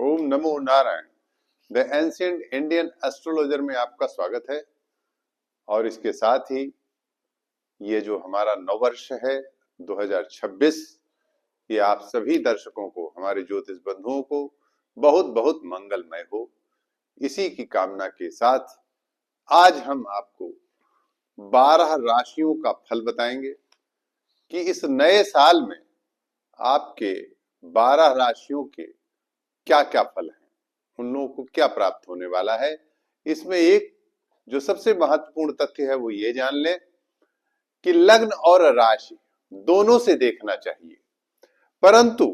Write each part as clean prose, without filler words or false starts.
Om NaMo Narayan. The ancient Indian astrologer में आपका स्वागत है। और इसके साथ ही ये जो हमारा नववर्ष है 2026, ये आप सभी दर्शकों को, हमारे ज्योतिष बंधुओं को बहुत बहुत मंगलमय हो, इसी की कामना के साथ आज हम आपको 12 राशियों का फल बताएंगे कि इस नए साल में आपके 12 राशियों के क्या क्या फल हैं, उन लोगों को क्या प्राप्त होने वाला है। इसमें एक जो सबसे महत्वपूर्ण तथ्य है वो ये जान लें कि लग्न और राशि दोनों से देखना चाहिए, परंतु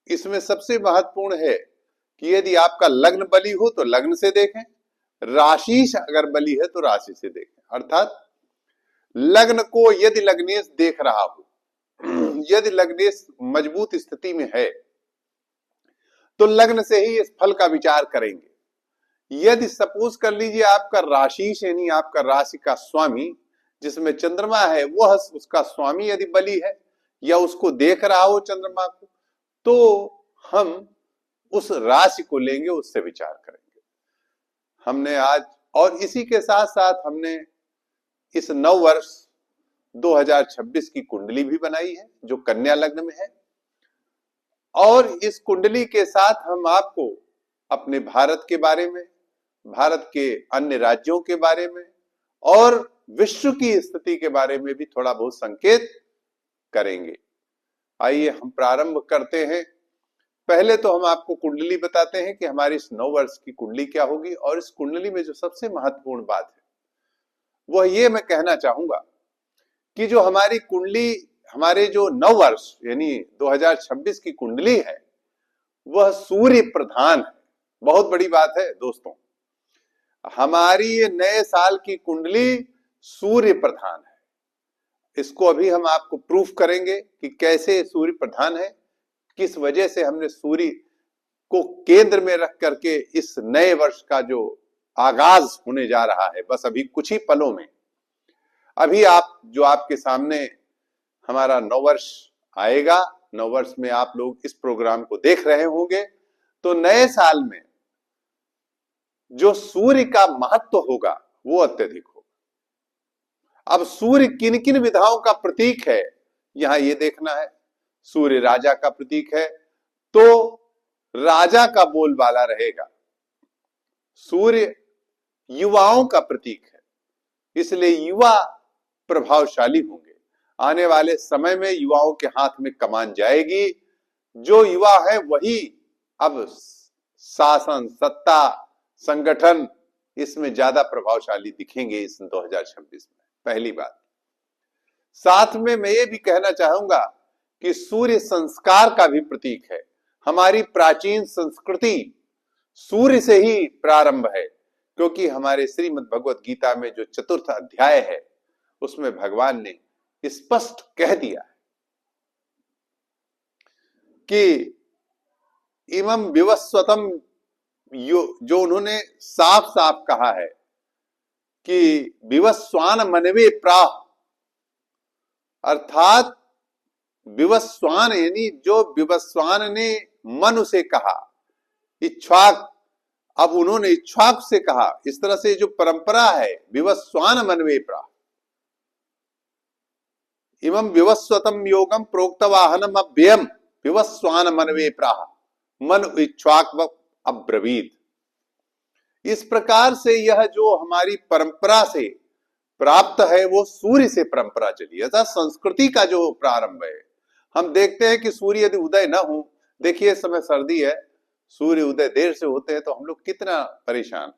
इसमें सबसे महत्वपूर्ण है कि यदि आपका लग्न बली हो तो लग्न से देखें, राशि अगर बली है तो राशि से देखें। अर्थात लग्न को यदि लग्नेश देख रहा हो, यदि लग्नेश मजबूत स्थिति में है तो लग्न से ही इस फल का विचार करेंगे। यदि सपोज कर लीजिए आपका राशि यानी आपका राशि का स्वामी जिसमें चंद्रमा है, वह उसका स्वामी यदि बली है या उसको देख रहा हो चंद्रमा को, तो हम उस राशि को लेंगे, उससे विचार करेंगे। हमने आज और इसी के साथ साथ हमने इस नव वर्ष 2026 की कुंडली भी बनाई है जो कन्या लग्न में है, और इस कुंडली के साथ हम आपको अपने भारत के बारे में, भारत के अन्य राज्यों के बारे में और विश्व की स्थिति के बारे में भी थोड़ा बहुत संकेत करेंगे। आइए हम प्रारंभ करते हैं। पहले तो हम आपको कुंडली बताते हैं कि हमारी इस नव वर्ष की कुंडली क्या होगी। और इस कुंडली में जो सबसे महत्वपूर्ण बात है वह ये मैं कहना चाहूंगा कि जो हमारी कुंडली, हमारे जो नव वर्ष यानी 2026 की कुंडली है वह सूर्य प्रधान है। बहुत बड़ी बात है दोस्तों, हमारी ये नए साल की कुंडली सूर्य प्रधान है। इसको अभी हम आपको प्रूफ करेंगे कि कैसे सूर्य प्रधान है, किस वजह से हमने सूर्य को केंद्र में रख करके इस नए वर्ष का जो आगाज होने जा रहा है बस अभी कुछ ही पलों में, अभी आप जो आपके सामने हमारा नववर्ष आएगा, नववर्ष में आप लोग इस प्रोग्राम को देख रहे होंगे, तो नए साल में जो सूर्य का महत्व होगा वो अत्यधिक होगा। अब सूर्य किन किन विधाओं का प्रतीक है यहां ये देखना है। सूर्य राजा का प्रतीक है तो राजा का बोलबाला रहेगा। सूर्य युवाओं का प्रतीक है, इसलिए युवा प्रभावशाली होंगे। आने वाले समय में युवाओं के हाथ में कमान जाएगी। जो युवा है वही अब शासन, सत्ता, संगठन इसमें ज्यादा प्रभावशाली दिखेंगे इस 2026 में। पहली बात। साथ में मैं ये भी कहना चाहूंगा कि सूर्य संस्कार का भी प्रतीक है। हमारी प्राचीन संस्कृति सूर्य से ही प्रारंभ है, क्योंकि हमारे श्रीमद् भगवत गीता में जो 4th अध्याय है उसमें भगवान ने स्पष्ट कह दिया है कि इमं विवस्वतम, जो उन्होंने साफ साफ कहा है कि विवस्वान मनवे प्राह, अर्थात विवस्वान यानी जो विवस्वान ने मनु से कहा, इक्ष्वाक, अब उन्होंने इक्ष्वाक से कहा। इस तरह से जो परंपरा है विवस्वान मनवे प्राह, इमं विवस्वतम योगम प्रोक्तवाहनम अव्ययम विवस्वान मनवे प्राह मन इक्ष्वाक अब्रवीत। इस प्रकार से यह जो हमारी परंपरा से प्राप्त है वो सूर्य से परंपरा चली, ऐसा संस्कृति का जो प्रारंभ है। हम देखते हैं कि सूर्य यदि उदय न हो, देखिए इस समय सर्दी है, सूर्य उदय देर से होते हैं तो हम लोग कितना परेशान।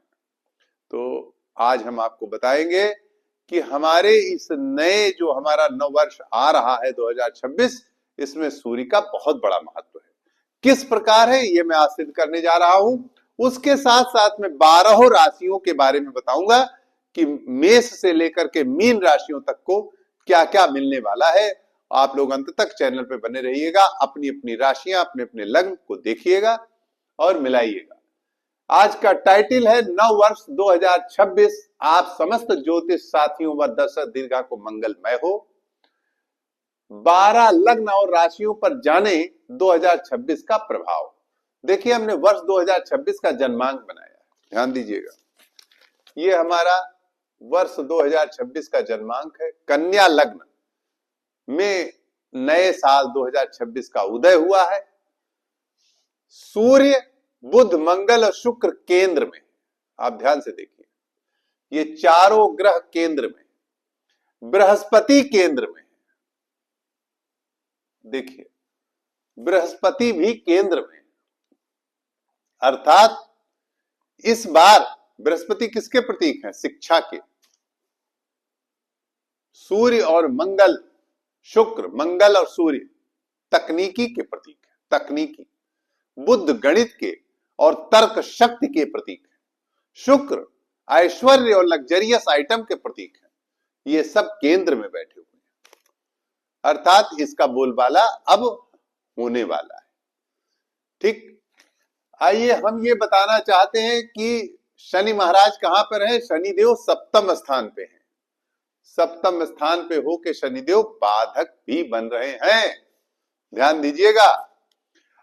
तो आज हम आपको बताएंगे कि हमारे इस नए जो हमारा नव वर्ष आ रहा है 2026, इसमें सूर्य का बहुत बड़ा महत्व है। किस प्रकार है ये मैं आज सिद्ध करने जा रहा हूं। उसके साथ साथ में 12 राशियों के बारे में बताऊंगा कि मेष से लेकर के मीन राशियों तक को क्या क्या मिलने वाला है। आप लोग अंत तक चैनल पे बने रहिएगा, अपनी अपनी राशियां, अपने अपने लग्न को देखिएगा और मिलाइएगा। आज का टाइटल है नव वर्ष 2026 आप समस्त ज्योतिष साथियों व दर्शक दीर्घा को मंगलमय हो। 12 लग्न और राशियों पर जाने 2026 का प्रभाव। देखिए हमने वर्ष 2026 का जन्मांक बनाया है, ध्यान दीजिएगा। ये हमारा वर्ष 2026 का जन्मांक है। कन्या लग्न में नए साल 2026 का उदय हुआ है। सूर्य, बुध, मंगल और शुक्र केंद्र में, आप ध्यान से देखिए, ये चारों ग्रह केंद्र में, बृहस्पति केंद्र में, देखिए बृहस्पति भी केंद्र में, अर्थात इस बार बृहस्पति किसके प्रतीक हैं? शिक्षा के। सूर्य और मंगल, शुक्र, मंगल और सूर्य तकनीकी के प्रतीक है, तकनीकी। बुध गणित के और तर्क शक्ति के प्रतीक है। शुक्र ऐश्वर्य और लग्जरियस आइटम के प्रतीक है। ये सब केंद्र में बैठे हुए हैं, अर्थात इसका बोलबाला अब होने वाला है। ठीक, आइए हम ये बताना चाहते हैं कि शनि महाराज कहां पर है? शनिदेव सप्तम स्थान पे है। सप्तम स्थान पे होके शनिदेव बाधक भी बन रहे हैं, ध्यान दीजिएगा।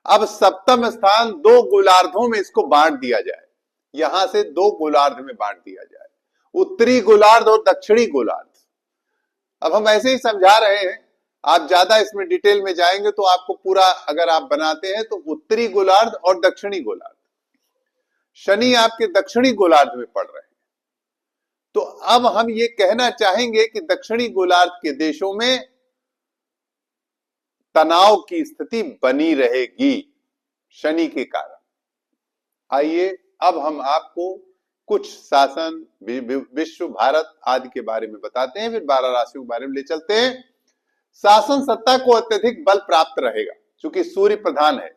अब सप्तम स्थान दो गोलार्धों में इसको बांट दिया जाए, यहां से दो गोलार्ध में बांट दिया जाए, उत्तरी गोलार्ध और दक्षिणी गोलार्ध। अब हम ऐसे ही समझा रहे हैं, आप ज्यादा इसमें डिटेल में जाएंगे तो आपको पूरा अगर आप बनाते हैं तो उत्तरी गोलार्ध और दक्षिणी गोलार्ध, शनि आपके दक्षिणी गोलार्ध में पड़ रहे हैं। तो अब हम ये कहना चाहेंगे कि दक्षिणी गोलार्ध के देशों में तनाव की स्थिति बनी रहेगी शनि के कारण। आइए अब हम आपको कुछ शासन, विश्व, भारत आदि के बारे में बताते हैं, फिर 12 राशियों के बारे में ले चलते हैं। शासन सत्ता को अत्यधिक बल प्राप्त रहेगा, क्योंकि सूर्य प्रधान है।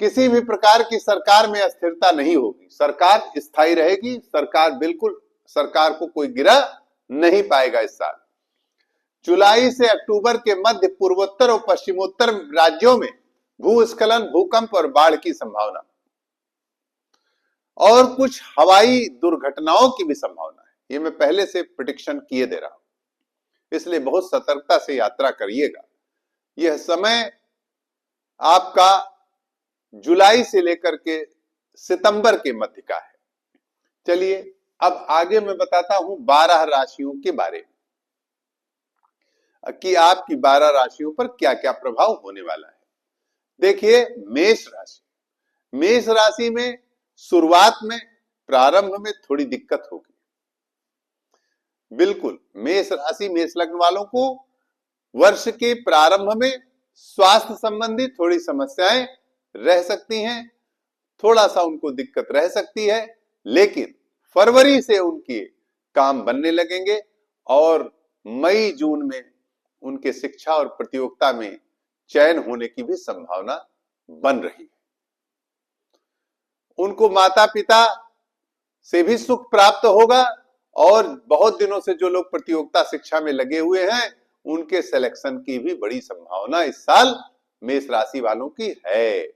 किसी भी प्रकार की सरकार में अस्थिरता नहीं होगी, सरकार स्थायी रहेगी। सरकार बिल्कुल, सरकार को कोई गिरा नहीं पाएगा इस साल। जुलाई से अक्टूबर के मध्य पूर्वोत्तर और पश्चिमोत्तर राज्यों में भूस्खलन, भूकंप और बाढ़ की संभावना, और कुछ हवाई दुर्घटनाओं की भी संभावना है। ये मैं पहले से प्रेडिक्शन किए दे रहा हूं, इसलिए बहुत सतर्कता से यात्रा करिएगा। यह समय आपका जुलाई से लेकर के सितंबर के मध्य का है। चलिए अब आगे मैं बताता हूं 12 राशियों के बारे में कि आपकी 12 राशियों पर क्या क्या प्रभाव होने वाला है। देखिए मेष राशि, मेष राशि में शुरुआत में, प्रारंभ में थोड़ी दिक्कत होगी, बिल्कुल। मेष राशि, मेष लग्न वालों को वर्ष के प्रारंभ में स्वास्थ्य संबंधी थोड़ी समस्याएं रह सकती हैं, थोड़ा सा उनको दिक्कत रह सकती है, लेकिन फरवरी से उनके काम बनने लगेंगे और मई जून में उनके शिक्षा और प्रतियोगिता में चयन होने की भी संभावना बन रही है। उनको माता पिता से भी सुख प्राप्त होगा, और बहुत दिनों से जो लोग प्रतियोगिता शिक्षा में लगे हुए हैं उनके सिलेक्शन की भी बड़ी संभावना इस साल मेष राशि वालों की है।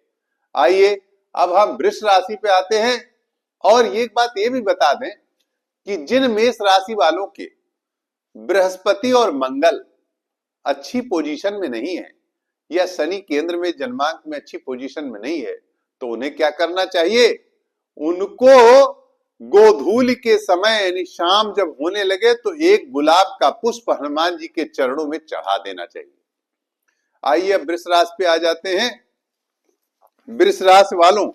आइए अब हम वृष राशि पे आते हैं, और एक बात ये भी बता दें कि जिन मेष राशि वालों के बृहस्पति और मंगल अच्छी पोजीशन में नहीं है, या शनि केंद्र में जन्मांक में अच्छी पोजीशन में नहीं है, तो उन्हें क्या करना चाहिए? उनको गोधूलि के समय यानी शाम जब होने लगे तो एक गुलाब का पुष्प हनुमान जी के चरणों में चढ़ा देना चाहिए। आइए अब वृष राशि पे आ जाते हैं। वृष राशि वालों,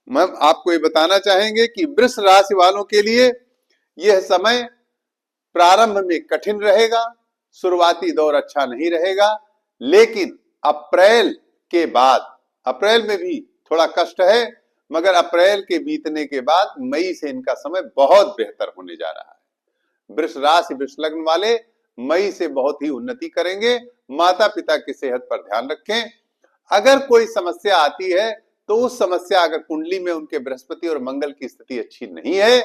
मैं आपको ये बताना चाहेंगे कि वृष राशि वालों के लिए यह समय प्रारंभ में कठिन रहेगा, शुरुआती दौर अच्छा नहीं रहेगा, लेकिन अप्रैल के बाद, अप्रैल में भी थोड़ा कष्ट है, मगर अप्रैल के बीतने के बाद मई से इनका समय बहुत बेहतर होने जा रहा है। वृष राशि, वृष लग्न वाले मई से बहुत ही उन्नति करेंगे। माता पिता की सेहत पर ध्यान रखें। अगर कोई समस्या आती है तो उस समस्या, अगर कुंडली में उनके बृहस्पति और मंगल की स्थिति अच्छी नहीं है,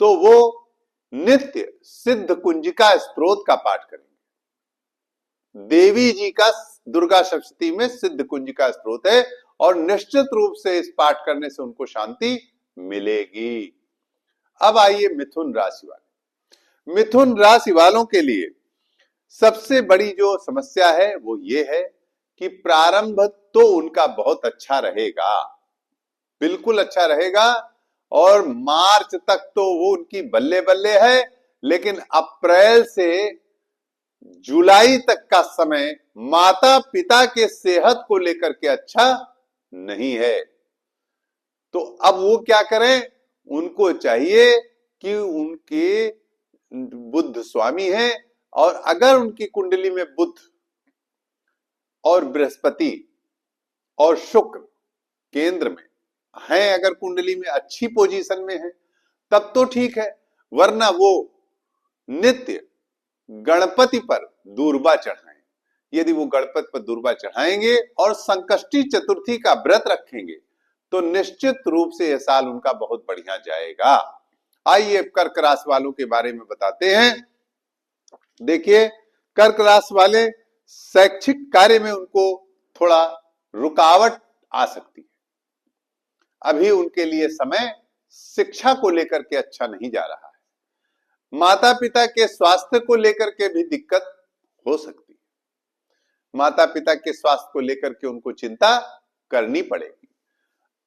तो वो नित्य सिद्ध कुंजिका स्तोत्र का पाठ करेंगे। देवी जी का दुर्गा सप्तमी में सिद्ध कुंजिका स्तोत्र है, और निश्चित रूप से इस पाठ करने से उनको शांति मिलेगी। अब आइए मिथुन राशि वाले। मिथुन राशि वालों के लिए सबसे बड़ी जो समस्या है वो ये है कि प्रारंभ तो उनका बहुत अच्छा रहेगा, बिल्कुल अच्छा रहेगा। और मार्च तक तो वो उनकी बल्ले बल्ले है, लेकिन अप्रैल से जुलाई तक का समय माता पिता के सेहत को लेकर के अच्छा नहीं है। तो अब वो क्या करें, उनको चाहिए कि उनके बुध स्वामी है, और अगर उनकी कुंडली में बुध और बृहस्पति और शुक्र केंद्र में है, अगर कुंडली में अच्छी पोजीशन में है तब तो ठीक है, वरना वो नित्य गणपति पर दूर्वा चढ़ाएं। यदि वो गणपति पर दूर्वा चढ़ाएंगे और संकष्टी चतुर्थी का व्रत रखेंगे तो निश्चित रूप से यह साल उनका बहुत बढ़िया जाएगा। आइए कर्क राशि वालों के बारे में बताते हैं। देखिए, कर्क राशि वाले शैक्षिक कार्य में उनको थोड़ा रुकावट आ सकती है। अभी उनके लिए समय शिक्षा को लेकर के अच्छा नहीं जा रहा है। माता पिता के स्वास्थ्य को लेकर के भी दिक्कत हो सकती है। माता पिता के स्वास्थ्य को लेकर के उनको चिंता करनी पड़ेगी।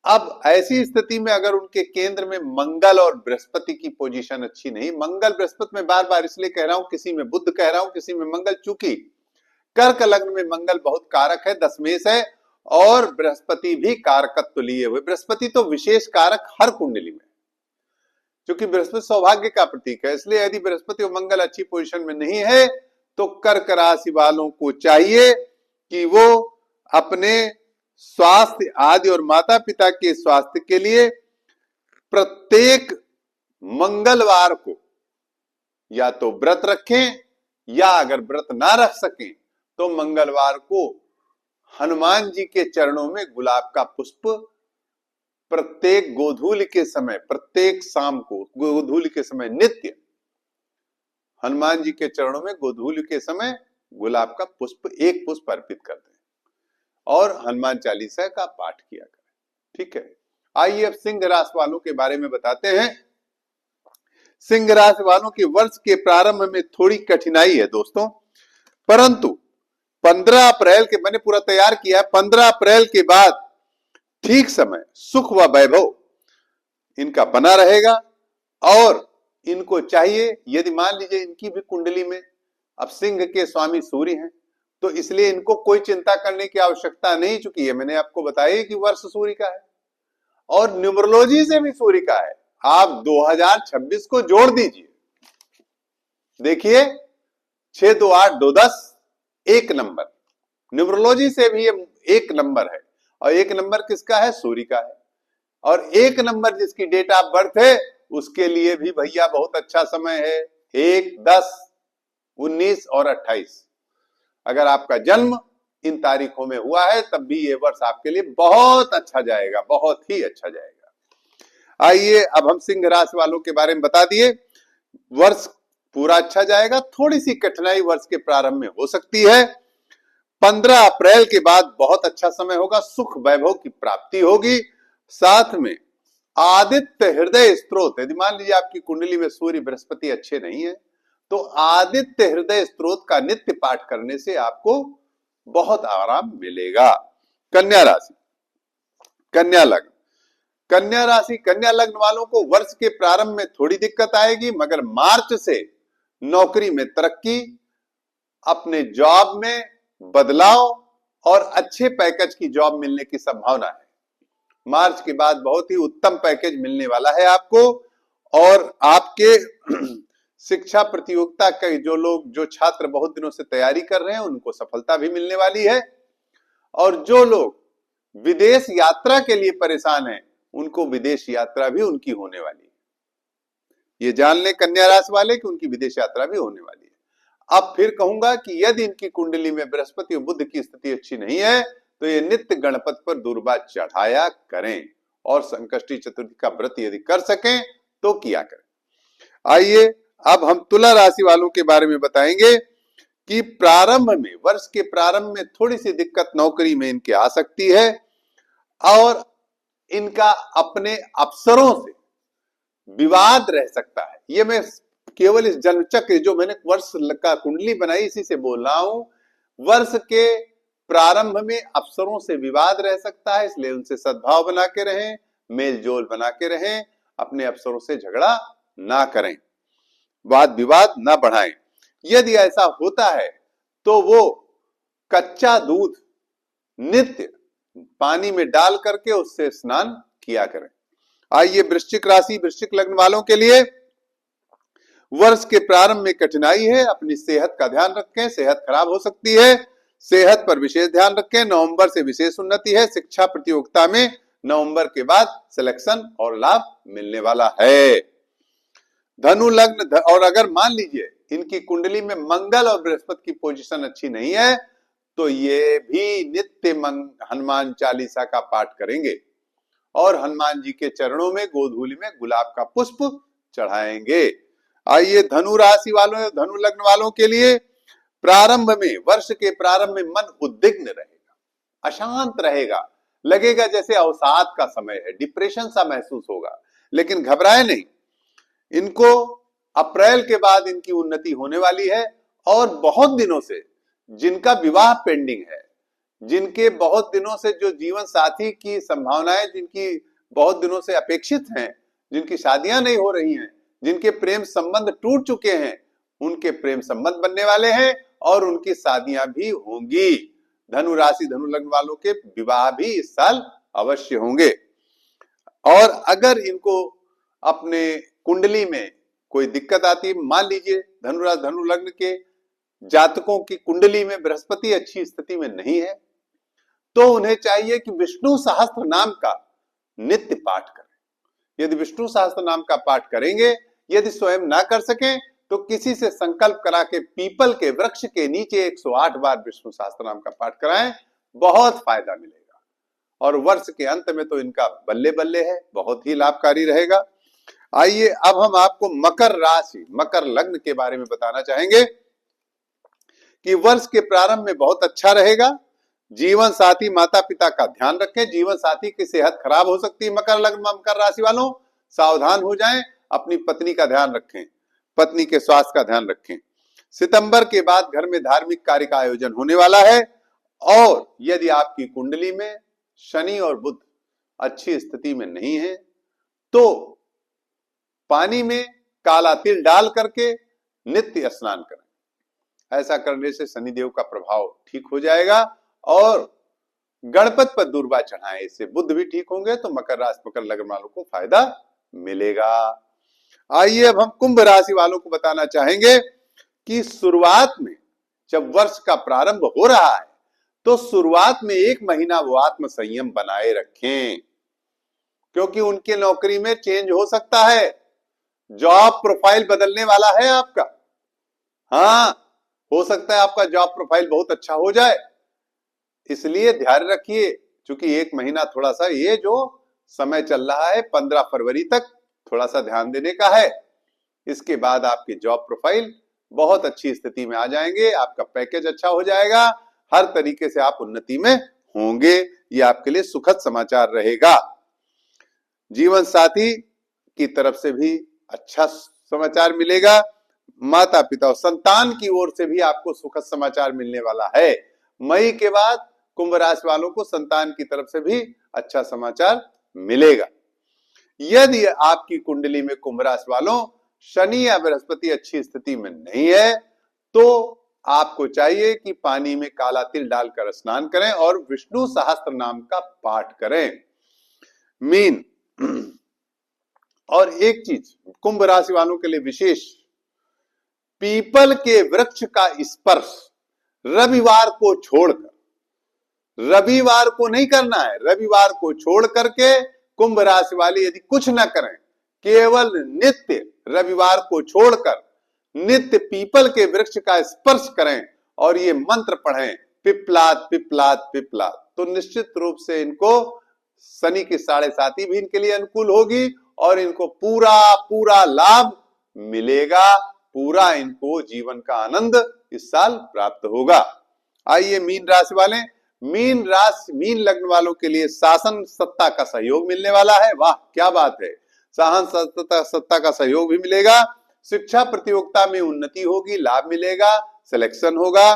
अब ऐसी स्थिति में अगर उनके केंद्र में मंगल और बृहस्पति की पोजीशन अच्छी नहीं, मंगल बृहस्पति में बार बार इसलिए कह रहा हूं, किसी में बुध कह रहा हूं, किसी में मंगल, चूंकि कर्क लग्न में मंगल बहुत कारक है, दशमेश है, और बृहस्पति भी कारकत्व लिए हुए। बृहस्पति तो विशेष कारक हर कुंडली में, क्योंकि बृहस्पति सौभाग्य का प्रतीक है। इसलिए यदि बृहस्पति और मंगल अच्छी पोजीशन में नहीं है तो कर्क राशि वालों को चाहिए कि वो अपने स्वास्थ्य आदि और माता पिता के स्वास्थ्य के लिए प्रत्येक मंगलवार को या तो व्रत रखें, या अगर व्रत ना रख सकें तो मंगलवार को हनुमान जी के चरणों में गुलाब का पुष्प प्रत्येक गोधूलि के समय, प्रत्येक शाम को गोधूलि के समय नित्य हनुमान जी के चरणों में गोधूलि के समय गुलाब का पुष्प, एक पुष्प अर्पित कर दें और हनुमान चालीसा का पाठ किया करें। ठीक है, आइए अब सिंह राशि वालों के बारे में बताते हैं। सिंह राशि वालों के वर्ष के प्रारंभ में थोड़ी कठिनाई है दोस्तों, परंतु 15 अप्रैल के, मैंने पूरा तैयार किया है, 15 अप्रैल के बाद ठीक समय सुख व वैभव इनका बना रहेगा। और इनको चाहिए, यदि मान लीजिए इनकी भी कुंडली में, अब सिंह के स्वामी सूर्य हैं, तो इसलिए इनको कोई चिंता करने की आवश्यकता नहीं, चूंकि ये मैंने आपको बताया कि वर्ष सूर्य का है और न्यूमरोलॉजी से भी सूर्य का है। आप 2026 को जोड़ दीजिए, देखिए 6 2 8 2 10 एक नंबर, न्यूमरोलॉजी से भी ये एक नंबर है, और एक नंबर किसका है? सूर्य का है। और एक नंबर जिसकी डेट ऑफ बर्थ है उसके लिए भी भैया बहुत अच्छा समय है, 1 10 19 और 28। अगर आपका जन्म इन तारीखों में हुआ है तब भी ये वर्ष आपके लिए बहुत अच्छा जाएगा, बहुत ही अच्छा जाएगा। आइए अब हम सिंह राशि वालों के बारे में बता दिए। वर्ष पूरा अच्छा जाएगा, थोड़ी सी कठिनाई वर्ष के प्रारंभ में हो सकती है। 15 अप्रैल के बाद बहुत अच्छा समय होगा, सुख वैभव की प्राप्ति होगी। साथ में आदित्य हृदय स्त्रोत, यदि मान लीजिए आपकी कुंडली में सूर्य बृहस्पति अच्छे नहीं है तो आदित्य हृदय स्त्रोत का नित्य पाठ करने से आपको बहुत आराम मिलेगा। कन्या राशि, कन्या लग्न, कन्या राशि, कन्या लग्न वालों को वर्ष के प्रारंभ में थोड़ी दिक्कत आएगी, मगर मार्च से नौकरी में तरक्की, अपने जॉब में बदलाव और अच्छे पैकेज की जॉब मिलने की संभावना है। मार्च के बाद बहुत ही उत्तम पैकेज मिलने वाला है आपको, और आपके शिक्षा प्रतियोगिता के जो छात्र बहुत दिनों से तैयारी कर रहे हैं उनको सफलता भी मिलने वाली है, और जो लोग विदेश यात्रा के लिए परेशान हैं उनको विदेश यात्रा भी उनकी होने वाली है। ये जान ले कन्या राशि वाले कि उनकी विदेश यात्रा भी होने वाली है। अब फिर कहूंगा कि यदि इनकी कुंडली में बृहस्पति और बुध की स्थिति अच्छी नहीं है तो ये नित्य गणपति पर दूर्वा चढ़ाया करें, और संकष्टी चतुर्थी का व्रत यदि कर सकें तो किया करें। आइए अब हम तुला राशि वालों के बारे में बताएंगे कि प्रारंभ में, वर्ष के प्रारंभ में थोड़ी सी दिक्कत नौकरी में इनके आ सकती है, और इनका अपने अफसरों से विवाद रह सकता है। ये मैं केवल इस जन्मचक्र, जो मैंने वर्ष का कुंडली बनाई इसी से बोल रहा हूं। वर्ष के प्रारंभ में अफसरों से विवाद रह सकता है, इसलिए उनसे सद्भाव बना के रहें, मेल जोल बना के रहें, अपने अफसरों से झगड़ा ना करें, वाद विवाद ना बढ़ाएं। यदि ऐसा होता है तो वो कच्चा दूध नित्य पानी में डाल करके उससे स्नान किया करें। आइए वृश्चिक राशि, वृश्चिक लग्न वालों के लिए वर्ष के प्रारंभ में कठिनाई है, अपनी सेहत का ध्यान रखें, सेहत खराब हो सकती है, सेहत पर विशेष ध्यान रखें। नवंबर से विशेष उन्नति है, शिक्षा प्रतियोगिता में नवंबर के बाद सिलेक्शन और लाभ मिलने वाला है। धनु लग्न, और अगर मान लीजिए इनकी कुंडली में मंगल और बृहस्पति की पोजीशन अच्छी नहीं है तो ये भी नित्य हनुमान चालीसा का पाठ करेंगे और हनुमान जी के चरणों में गोधूलि में गुलाब का पुष्प चढ़ाएंगे। आइए धनु राशि वालों, धनु लग्न वालों के लिए प्रारंभ में, वर्ष के प्रारंभ में मन उद्विग्न रहेगा, अशांत रहेगा, लगेगा जैसे अवसाद का समय है, डिप्रेशन सा महसूस होगा, लेकिन घबराए नहीं। इनको अप्रैल के बाद इनकी उन्नति होने वाली है और बहुत दिनों से जिनका विवाह पेंडिंग है, जिनके बहुत दिनों से जो जीवन साथी की संभावनाएं जिनकी बहुत दिनों से अपेक्षित हैं, जिनकी शादियां नहीं हो रही हैं, जिनके प्रेम संबंध टूट चुके हैं, उनके प्रेम संबंध बनने वाले हैं और उनकी शादियां भी होंगी। धनु राशि, धनु लग्न वालों के विवाह भी इस साल अवश्य होंगे। और अगर इनको अपने कुंडली में कोई दिक्कत आती है, मान लीजिए धनु राशि धनु लग्न के जातकों की कुंडली में बृहस्पति अच्छी स्थिति में नहीं है, तो उन्हें चाहिए कि विष्णु सहस्त्र नाम का नित्य पाठ करें। यदि विष्णु सहस्त्र नाम का पाठ करेंगे, यदि स्वयं ना कर सकें तो किसी से संकल्प करा के पीपल के वृक्ष के नीचे 108 बार विष्णु सहस्त्र नाम का पाठ कराएं, बहुत फायदा मिलेगा। और वर्ष के अंत में तो इनका बल्ले बल्ले है, बहुत ही लाभकारी रहेगा। आइए अब हम आपको मकर राशि, मकर लग्न के बारे में बताना चाहेंगे कि वर्ष के प्रारंभ में बहुत अच्छा रहेगा। जीवन साथी, माता पिता का ध्यान रखें, जीवन साथी की सेहत खराब हो सकती है। मकर लग्न, मकर राशि वालों सावधान हो जाएं, अपनी पत्नी का ध्यान रखें, पत्नी के स्वास्थ्य का ध्यान रखें। सितंबर के बाद घर में धार्मिक कार्य का आयोजन होने वाला है। और यदि आपकी कुंडली में शनि और बुध अच्छी स्थिति में नहीं है तो पानी में काला तिल डाल करके नित्य स्नान करें। ऐसा करने से शनिदेव का प्रभाव ठीक हो जाएगा और गणपति पर दूर्वा चढ़ाएं, इससे बुध भी ठीक होंगे, तो मकर राशि, मकर लग्न वालों को फायदा मिलेगा। आइए अब हम कुंभ राशि वालों को बताना चाहेंगे कि शुरुआत में जब वर्ष का प्रारंभ हो रहा है तो शुरुआत में 1 महीना वो आत्म संयम बनाए रखें, क्योंकि उनके नौकरी में चेंज हो सकता है, जॉब प्रोफाइल बदलने वाला है आपका। हाँ, हो सकता है आपका जॉब प्रोफाइल बहुत अच्छा हो जाए, इसलिए ध्यान रखिए, क्योंकि 1 महीना थोड़ा सा ये जो समय चल रहा है 15 फरवरी तक थोड़ा सा ध्यान देने का है। इसके बाद आपकी जॉब प्रोफाइल बहुत अच्छी स्थिति में आ जाएंगे, आपका पैकेज अच्छा हो जाएगा, हर तरीके से आप उन्नति में होंगे। ये आपके लिए सुखद समाचार रहेगा। जीवन साथी की तरफ से भी अच्छा समाचार मिलेगा, माता पिता और संतान की ओर से भी आपको सुखद समाचार मिलने वाला है। मई के बाद कुंभ राशि वालों को संतान की तरफ से भी अच्छा समाचार मिलेगा। यदि आपकी कुंडली में कुंभ राशि वालों शनि या बृहस्पति अच्छी स्थिति में नहीं है तो आपको चाहिए कि पानी में काला तिल डालकर स्नान करें और विष्णु सहस्त्र नाम का पाठ करें। मीन, और एक चीज कुंभ राशि वालों के लिए विशेष, पीपल के वृक्ष का स्पर्श रविवार को छोड़कर, रविवार को नहीं करना है, रविवार को छोड़ करके कुंभ राशि वाले यदि कुछ ना करें, केवल नित्य रविवार को छोड़कर नित्य पीपल के वृक्ष का स्पर्श करें और ये मंत्र पढ़ें, पिपलाद पिपलाद पिपलाद, तो निश्चित रूप से इनको शनि की 7.5 भी इनके लिए अनुकूल होगी और इनको पूरा पूरा लाभ मिलेगा, पूरा इनको जीवन का आनंद इस साल प्राप्त होगा। आइए मीन राशि वाले, मीन राशि, मीन लग्न वालों के लिए शासन सत्ता का सहयोग मिलने वाला है। वाह क्या बात है, शासन सत्ता का सहयोग भी मिलेगा, शिक्षा प्रतियोगिता में उन्नति होगी, लाभ मिलेगा, सिलेक्शन होगा,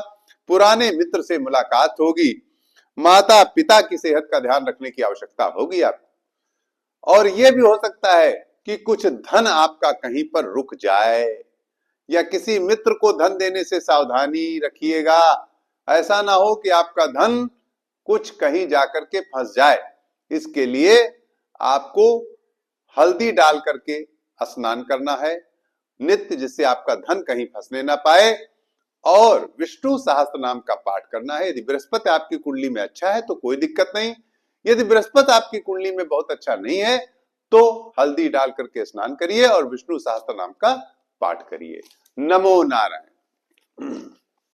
पुराने मित्र से मुलाकात होगी, माता पिता की सेहत का ध्यान रखने की आवश्यकता होगी आपको। और यह भी हो सकता है कि कुछ धन आपका कहीं पर रुक जाए, या किसी मित्र को धन देने से सावधानी रखिएगा। ऐसा ना हो कि आपका धन कुछ कहीं जाकर के फंस जाए। इसके लिए आपको हल्दी डाल करके स्नान करना है नित्य, जिससे आपका धन कहीं फंसने ना पाए, और विष्णु सहस्त्र नाम का पाठ करना है। यदि बृहस्पति आपकी कुंडली में अच्छा है तो कोई दिक्कत नहीं, यदि बृहस्पति आपकी कुंडली में बहुत अच्छा नहीं है तो हल्दी डाल करके स्नान करिए और विष्णु सहस्त्र नाम का पाठ करिए। नमो नारायण।